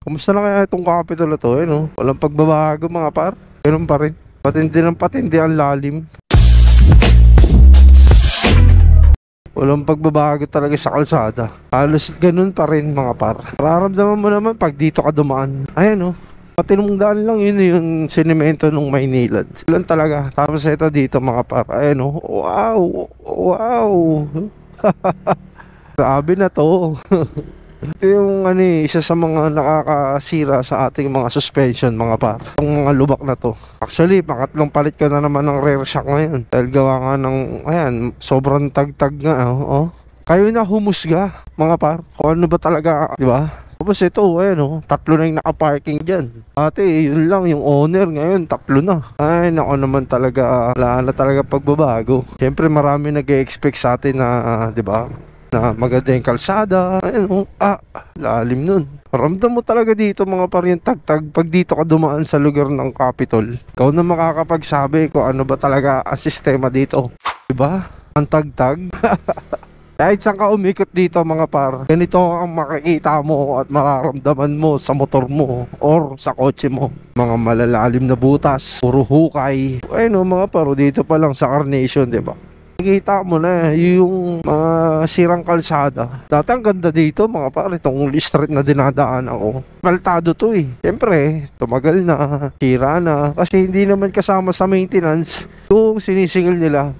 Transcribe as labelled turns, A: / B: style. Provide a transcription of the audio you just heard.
A: Kumusta na kaya itong Capitol na to? No? Walang pagbabago mga par. Ganun pa rin. Patindi ng patindi ang lalim. Walang pagbabago talaga sa kalsada. Halos ganun pa rin mga par. Mararamdaman mo naman pag dito ka dumaan. Ayan o. Matinong daan lang yun yung sinemento nung Maynilad. Ilan talaga. Tapos ito dito mga par. Ayan o. Wow. Wow. Grabe na to. Ito yung isa sa mga nakakasira sa ating mga suspension mga par. Yung mga lubak na to. Actually, pangatlong palit ko na naman ng rear shock ngayon. Dahil gawa nga ng, sobrang tagtag nga. Kayo na humusga mga par. Kung ano ba talaga, di ba? Tapos ito, tatlo na yung nakaparking dyan. Ate, yun lang, yung owner ngayon, tatlo na. Ay, nako naman talaga, wala na talaga pagbabago. Siyempre marami nag-e-expect sa atin na, di ba? Na maganda yung kalsada. Lalim nun. Ramdam mo talaga dito mga par yung tagtag pag dito ka dumaan sa lugar ng Capitol. Ikaw na makakapagsabi kung ano ba talaga ang sistema dito. Diba? Ang tagtag. Kahit saan ka umikot dito mga par, ganito ang makikita mo at mararamdaman mo sa motor mo or sa kotse mo. Mga malalalim na butas, puro hukay. Mga paro dito pa lang sa Carnation, diba? Nakikita mo na yung mga sirang kalsada. Dati ang ganda dito mga par, itong street na dinadaan ako. Paltado to eh. Siyempre, tumagal na, hira na. Kasi hindi naman kasama sa maintenance yung sinisingil nila.